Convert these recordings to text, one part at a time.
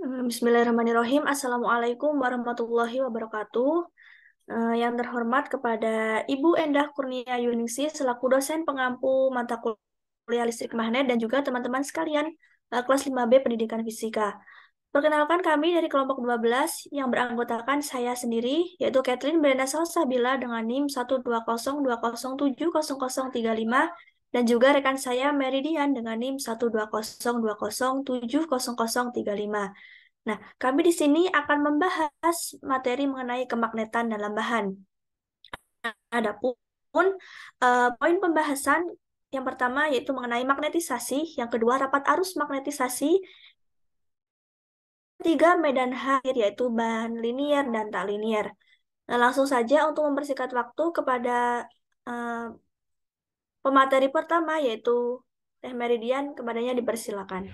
Bismillahirrahmanirrahim. Assalamualaikum warahmatullahi wabarakatuh. Yang terhormat kepada Ibu Endah Kurnia Yuningsih selaku dosen pengampu mata kuliah listrik magnet dan juga teman-teman sekalian kelas 5B Pendidikan Fisika. Perkenalkan kami dari kelompok 12 yang beranggotakan saya sendiri yaitu Catherine Brenda Salsabila dengan NIM 12020070035 dan juga rekan saya Meridian dengan NIM 12020700035. Nah, kami di sini akan membahas materi mengenai kemagnetan dalam bahan. Adapun poin pembahasan yang pertama yaitu mengenai magnetisasi, yang kedua rapat arus magnetisasi, ketiga medan air yaitu bahan linier dan tak linier. Nah, langsung saja untuk mempersingkat waktu kepada eh, pemateri pertama yaitu Teh Meridian, kepadanya dipersilakan.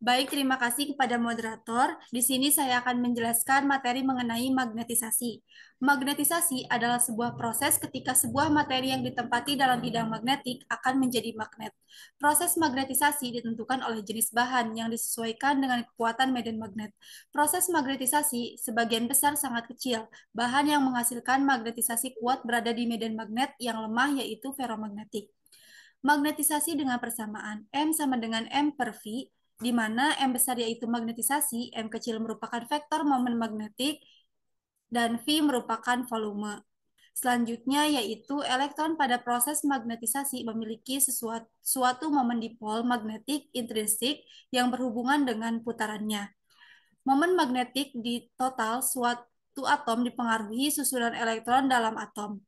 Baik, terima kasih kepada moderator. Di sini saya akan menjelaskan materi mengenai magnetisasi. Magnetisasi adalah sebuah proses ketika sebuah materi yang ditempati dalam bidang magnetik akan menjadi magnet. Proses magnetisasi ditentukan oleh jenis bahan yang disesuaikan dengan kekuatan medan magnet. Proses magnetisasi sebagian besar sangat kecil. Bahan yang menghasilkan magnetisasi kuat berada di medan magnet yang lemah yaitu ferromagnetik. Magnetisasi dengan persamaan M sama dengan M per V, di mana M besar yaitu magnetisasi, M kecil merupakan vektor momen magnetik, dan V merupakan volume. Selanjutnya yaitu elektron pada proses magnetisasi memiliki suatu momen dipol magnetik intrinsik yang berhubungan dengan putarannya. Momen magnetik di total suatu atom dipengaruhi susunan elektron dalam atom.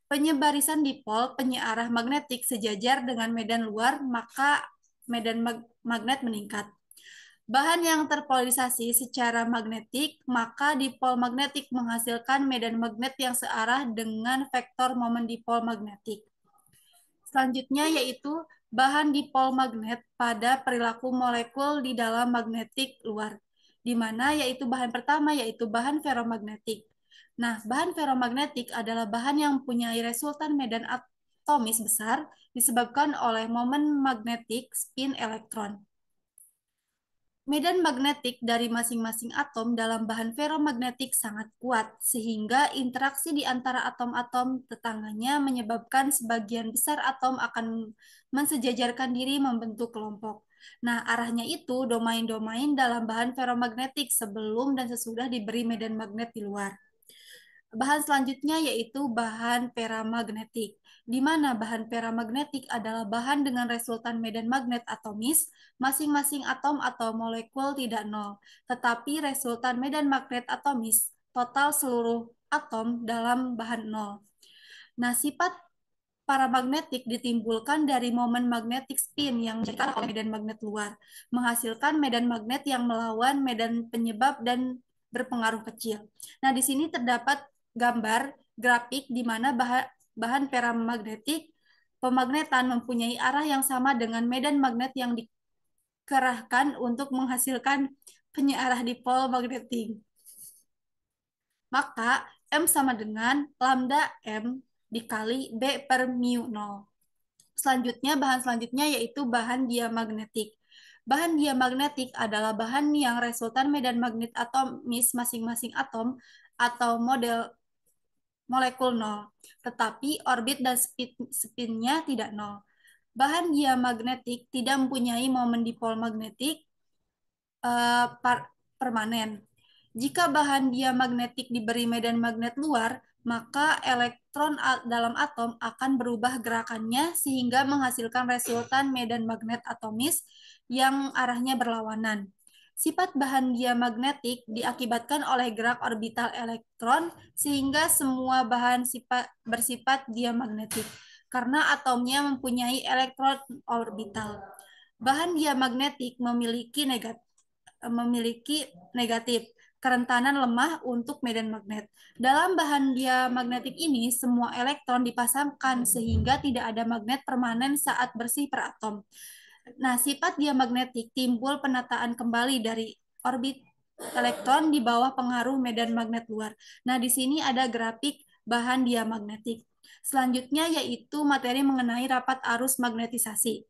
Penyebarisan dipol penyearah magnetik sejajar dengan medan luar, maka medan magnet meningkat. Bahan yang terpolarisasi secara magnetik, maka dipol magnetik menghasilkan medan magnet yang searah dengan vektor momen dipol magnetik. Selanjutnya yaitu bahan dipol magnet pada perilaku molekul di dalam magnetik luar, di mana yaitu bahan pertama yaitu bahan ferromagnetik. Nah, bahan ferromagnetik adalah bahan yang mempunyai resultan medan atomis besar disebabkan oleh momen magnetik spin elektron. Medan magnetik dari masing-masing atom dalam bahan ferromagnetik sangat kuat, sehingga interaksi di antara atom-atom tetangganya menyebabkan sebagian besar atom akan mensejajarkan diri membentuk kelompok. Nah, arahnya itu domain-domain dalam bahan ferromagnetik sebelum dan sesudah diberi medan magnet di luar. Bahan selanjutnya yaitu bahan paramagnetik, di mana bahan paramagnetik adalah bahan dengan resultan medan magnet atomis, masing-masing atom atau molekul tidak nol, tetapi resultan medan magnet atomis total seluruh atom dalam bahan nol. Nah, sifat paramagnetik ditimbulkan dari momen magnetic spin yang diciptakan oleh medan magnet luar, menghasilkan medan magnet yang melawan medan penyebab dan berpengaruh kecil. Nah, di sini terdapat gambar grafik di mana bahan paramagnetik pemagnetan mempunyai arah yang sama dengan medan magnet yang dikerahkan untuk menghasilkan penyearah dipol magnetik. Maka M sama dengan lambda M dikali B per mu 0. Selanjutnya, bahan selanjutnya yaitu bahan diamagnetik. Bahan diamagnetik adalah bahan yang resultan medan magnet atomis masing-masing atom atau model molekul nol, tetapi orbit dan spin-nya tidak nol. Bahan diamagnetik tidak mempunyai momen dipol magnetik permanen. Jika bahan diamagnetik diberi medan magnet luar, maka elektron dalam atom akan berubah gerakannya sehingga menghasilkan resultan medan magnet atomis yang arahnya berlawanan. Sifat bahan diamagnetik diakibatkan oleh gerak orbital elektron sehingga semua bahan bersifat diamagnetik karena atomnya mempunyai elektron orbital. Bahan diamagnetik memiliki negatif kerentanan lemah untuk medan magnet. Dalam bahan diamagnetik ini, semua elektron dipasangkan sehingga tidak ada magnet permanen saat bersih per atom. Nah, sifat diamagnetik timbul penataan kembali dari orbit elektron di bawah pengaruh medan magnet luar. Nah, di sini ada grafik bahan diamagnetik. Selanjutnya yaitu materi mengenai rapat arus magnetisasi.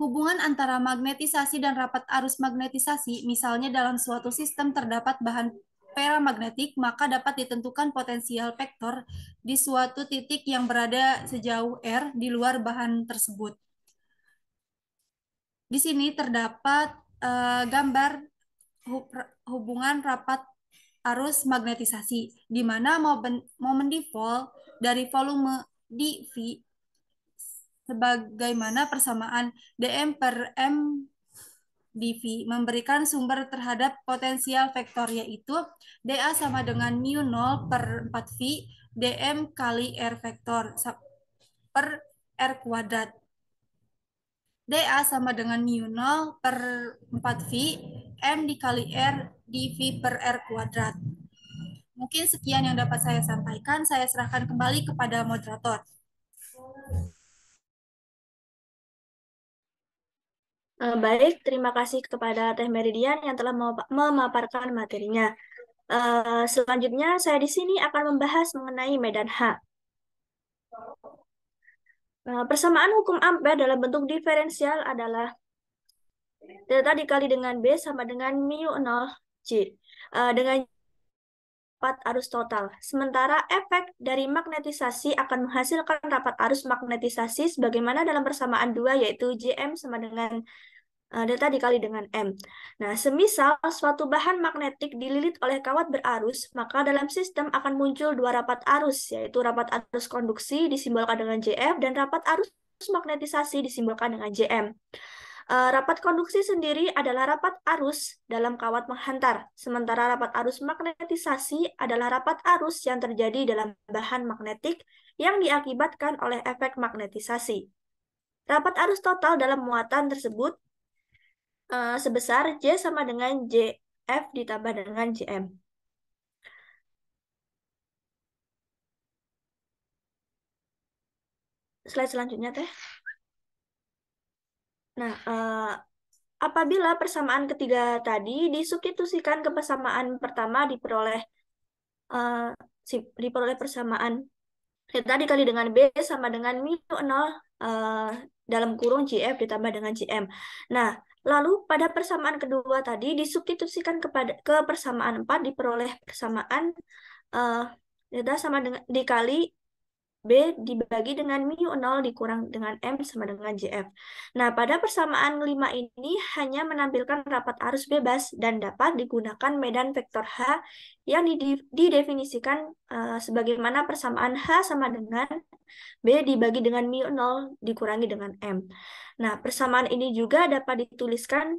Hubungan antara magnetisasi dan rapat arus magnetisasi, misalnya dalam suatu sistem terdapat bahan paramagnetik, maka dapat ditentukan potensial vektor di suatu titik yang berada sejauh r di luar bahan tersebut. Di sini terdapat gambar hubungan rapat arus magnetisasi, di mana momen dipol dari volume dV sebagaimana persamaan dm per m dV memberikan sumber terhadap potensial vektor, yaitu dA sama dengan mu 0 per 4V dm kali r vektor per r kuadrat. dA sama dengan mu 0 per 4V m dikali r dV per r kuadrat. Mungkin sekian yang dapat saya sampaikan. Saya serahkan kembali kepada moderator. Baik, terima kasih kepada Teh Meridian yang telah memaparkan materinya. Selanjutnya, saya di sini akan membahas mengenai medan H. Persamaan hukum Ampere dalam bentuk diferensial adalah delta dikali dengan B sama dengan mu 0 J. Dengan rapat arus total. Sementara efek dari magnetisasi akan menghasilkan rapat arus magnetisasi sebagaimana dalam persamaan 2, yaitu Jm sama dengan delta dikali dengan M. Nah, semisal suatu bahan magnetik dililit oleh kawat berarus, maka dalam sistem akan muncul dua rapat arus, yaitu rapat arus konduksi disimbolkan dengan Jf dan rapat arus magnetisasi disimbolkan dengan Jm. Rapat konduksi sendiri adalah rapat arus dalam kawat menghantar, sementara rapat arus magnetisasi adalah rapat arus yang terjadi dalam bahan magnetik yang diakibatkan oleh efek magnetisasi. Rapat arus total dalam muatan tersebut sebesar J sama dengan JF ditambah dengan JM. Slide selanjutnya, Teh. Nah, apabila persamaan ketiga tadi disubstitusikan ke persamaan pertama diperoleh persamaan delta dikali dengan B sama dengan mu 0 dalam kurung JF ditambah dengan JM. Nah, lalu pada persamaan kedua tadi disubstitusikan ke persamaan 4 diperoleh persamaan delta sama dengan dikali B dibagi dengan mu 0 dikurang dengan M sama dengan JF. Nah, pada persamaan 5 ini hanya menampilkan rapat arus bebas dan dapat digunakan medan vektor H yang didefinisikan sebagaimana persamaan H sama dengan B dibagi dengan mu 0 dikurangi dengan M. Nah, persamaan ini juga dapat dituliskan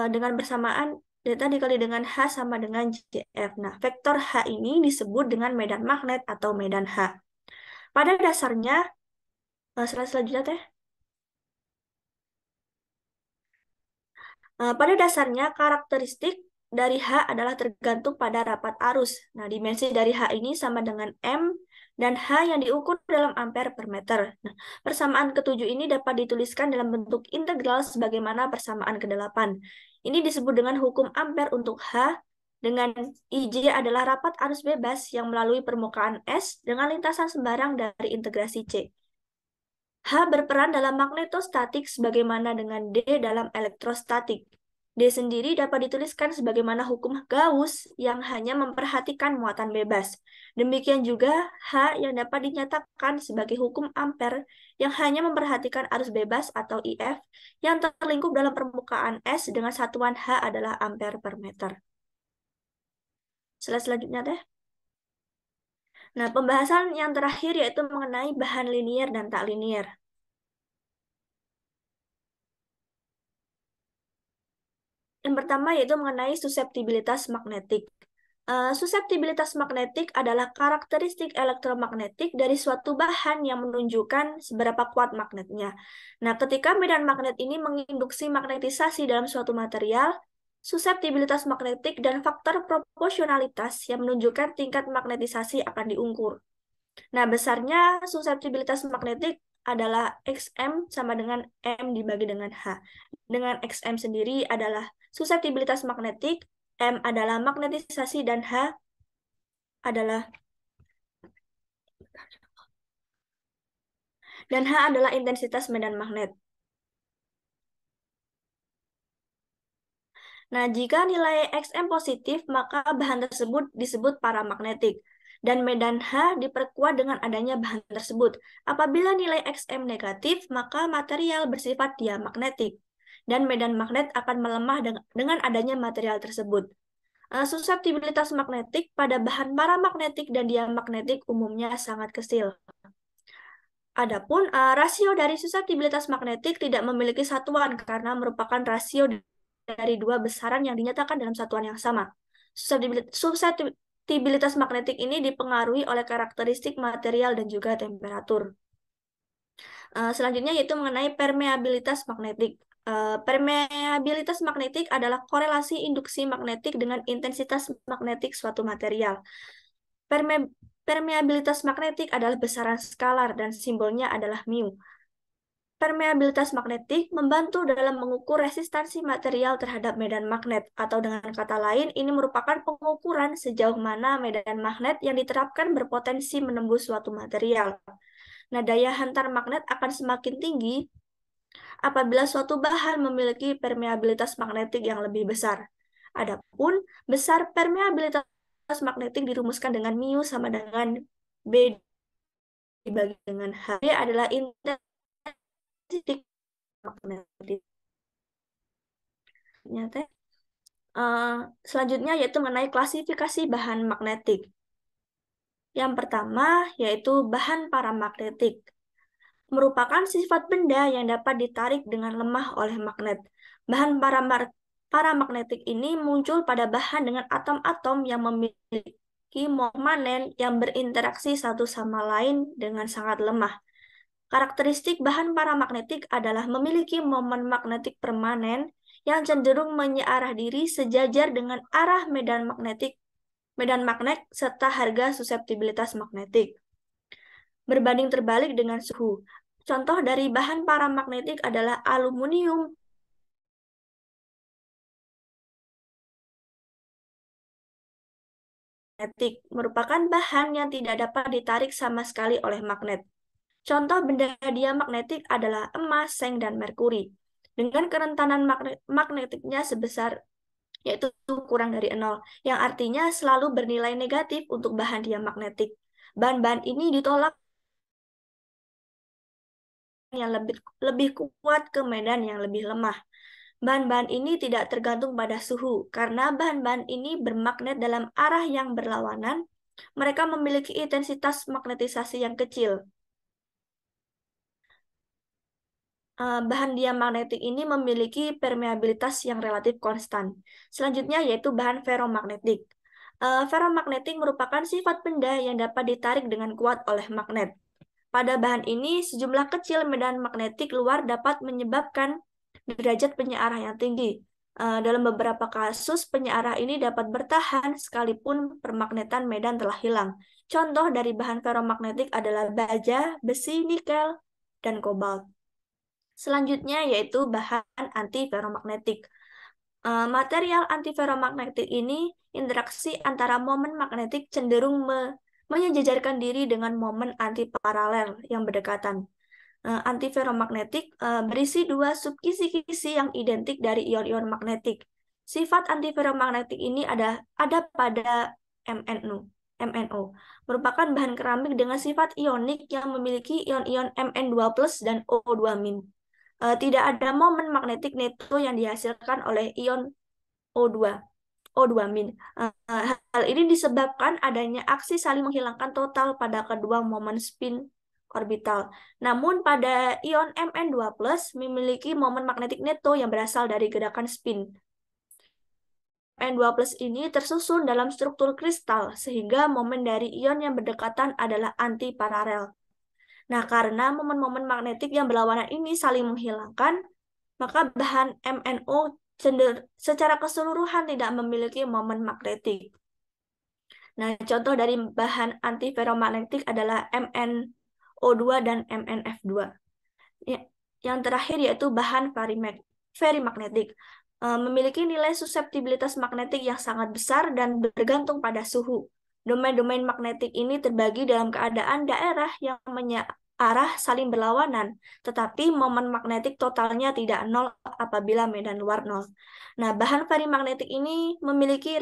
dengan persamaan delta dikali dengan H sama dengan JF. Nah, vektor H ini disebut dengan medan magnet atau medan H. Pada dasarnya, selanjutnya Teh. Pada dasarnya, karakteristik dari H adalah tergantung pada rapat arus. Nah, dimensi dari H ini sama dengan M dan H yang diukur dalam ampere per meter. Nah, persamaan ketujuh ini dapat dituliskan dalam bentuk integral sebagaimana persamaan ke-8. Ini disebut dengan hukum ampere untuk H, dengan IJ adalah rapat arus bebas yang melalui permukaan S dengan lintasan sembarang dari integrasi C. H berperan dalam magnetostatik sebagaimana dengan D dalam elektrostatik. D sendiri dapat dituliskan sebagaimana hukum Gauss yang hanya memperhatikan muatan bebas. Demikian juga H yang dapat dinyatakan sebagai hukum Ampere yang hanya memperhatikan arus bebas atau IF yang terlingkup dalam permukaan S dengan satuan H adalah ampere per meter. Selanjutnya deh. Nah, pembahasan yang terakhir yaitu mengenai bahan linier dan tak linier. Yang pertama yaitu mengenai suseptibilitas magnetik. Suseptibilitas magnetik adalah karakteristik elektromagnetik dari suatu bahan yang menunjukkan seberapa kuat magnetnya. Nah, ketika medan magnet ini menginduksi magnetisasi dalam suatu material, suseptibilitas magnetik dan faktor proporsionalitas yang menunjukkan tingkat magnetisasi akan diukur. Nah, besarnya suseptibilitas magnetik adalah Xm sama dengan M dibagi dengan H. Dengan Xm sendiri adalah suseptibilitas magnetik, M adalah magnetisasi, dan H adalah intensitas medan magnet. Nah, jika nilai Xm positif, maka bahan tersebut disebut paramagnetik. Dan medan H diperkuat dengan adanya bahan tersebut. Apabila nilai Xm negatif, maka material bersifat diamagnetik. Dan medan magnet akan melemah dengan adanya material tersebut. Suseptibilitas magnetik pada bahan paramagnetik dan diamagnetik umumnya sangat kecil. Adapun rasio dari suseptibilitas magnetik tidak memiliki satuan karena merupakan rasio dari dua besaran yang dinyatakan dalam satuan yang sama. Suseptibilitas magnetik ini dipengaruhi oleh karakteristik material dan juga temperatur. Selanjutnya yaitu mengenai permeabilitas magnetik. Permeabilitas magnetik adalah korelasi induksi magnetik dengan intensitas magnetik suatu material. Permeabilitas magnetik adalah besaran skalar dan simbolnya adalah mu. Permeabilitas magnetik membantu dalam mengukur resistansi material terhadap medan magnet, atau dengan kata lain, ini merupakan pengukuran sejauh mana medan magnet yang diterapkan berpotensi menembus suatu material. Nah, daya hantar magnet akan semakin tinggi apabila suatu bahan memiliki permeabilitas magnetik yang lebih besar. Adapun besar permeabilitas magnetik dirumuskan dengan mu sama dengan B dibagi dengan H. B adalah intensitas magnetik. Selanjutnya yaitu mengenai klasifikasi bahan magnetik. Yang pertama yaitu bahan paramagnetik. Merupakan sifat benda yang dapat ditarik dengan lemah oleh magnet. Bahan paramagnetik ini muncul pada bahan dengan atom-atom yang memiliki momen yang berinteraksi satu sama lain dengan sangat lemah. Karakteristik bahan paramagnetik adalah memiliki momen magnetik permanen yang cenderung menyearah diri sejajar dengan arah medan magnet serta harga suseptibilitas magnetik. Berbanding terbalik dengan suhu. Contoh dari bahan paramagnetik adalah aluminium, magnetik, merupakan bahan yang tidak dapat ditarik sama sekali oleh magnet. Contoh benda diamagnetik adalah emas, seng, dan merkuri. Dengan kerentanan magnetiknya sebesar yaitu kurang dari 0, yang artinya selalu bernilai negatif untuk bahan diamagnetik. Bahan-bahan ini ditolak yang lebih kuat ke medan yang lebih lemah. Bahan-bahan ini tidak tergantung pada suhu, karena bahan-bahan ini bermagnet dalam arah yang berlawanan. Mereka memiliki intensitas magnetisasi yang kecil. Bahan diamagnetik ini memiliki permeabilitas yang relatif konstan. Selanjutnya yaitu bahan ferromagnetik. Ferromagnetik merupakan sifat benda yang dapat ditarik dengan kuat oleh magnet. Pada bahan ini, sejumlah kecil medan magnetik luar dapat menyebabkan derajat penyearah yang tinggi. Dalam beberapa kasus, penyearah ini dapat bertahan sekalipun permagnetan medan telah hilang. Contoh dari bahan ferromagnetik adalah baja, besi, nikel, dan kobalt. Selanjutnya yaitu bahan antiferromagnetik. Material antiferromagnetik ini interaksi antara momen magnetik cenderung menyejajarkan diri dengan momen antiparalel yang berdekatan. Antiferromagnetik berisi dua subkisi-kisi yang identik dari ion-ion magnetik. Sifat antiferromagnetik ini ada pada MnO, merupakan bahan keramik dengan sifat ionik yang memiliki ion-ion Mn2+ dan O2-. Tidak ada momen magnetik neto yang dihasilkan oleh ion O2. O2-. Hal ini disebabkan adanya aksi saling menghilangkan total pada kedua momen spin orbital. Namun pada ion Mn2+ memiliki momen magnetik neto yang berasal dari gerakan spin. Mn2+ ini tersusun dalam struktur kristal, sehingga momen dari ion yang berdekatan adalah antiparalel. Nah, karena momen-momen magnetik yang berlawanan ini saling menghilangkan, maka bahan MnO secara keseluruhan tidak memiliki momen magnetik. Nah, contoh dari bahan antiferromagnetik adalah MnO2 dan MnF2. Yang terakhir yaitu bahan ferrimagnetik. Memiliki nilai suseptibilitas magnetik yang sangat besar dan bergantung pada suhu. Domain-domain magnetik ini terbagi dalam keadaan daerah yang arah saling berlawanan, tetapi momen magnetik totalnya tidak nol apabila medan luar nol. Nah, bahan ferimagnetik ini memiliki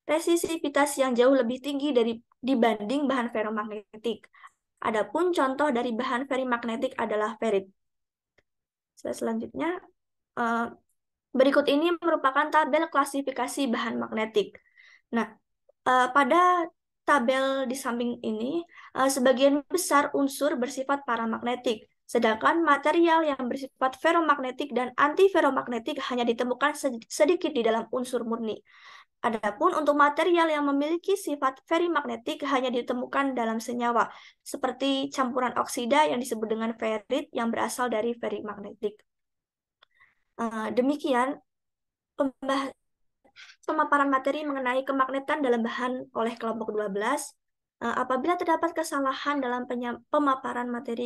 resisivitas yang jauh lebih tinggi dibanding bahan ferromagnetik. Adapun contoh dari bahan ferimagnetik adalah ferit. Selanjutnya, eh, berikut ini merupakan tabel klasifikasi bahan magnetik. Nah, pada tabel di samping ini, sebagian besar unsur bersifat paramagnetik, sedangkan material yang bersifat ferromagnetik dan antiferromagnetik hanya ditemukan sedikit di dalam unsur murni. Adapun untuk material yang memiliki sifat ferimagnetik hanya ditemukan dalam senyawa, seperti campuran oksida yang disebut dengan ferit yang berasal dari ferimagnetik. Demikian pemaparan materi mengenai kemagnetan dalam bahan oleh kelompok 12. Apabila terdapat kesalahan dalam pemaparan materi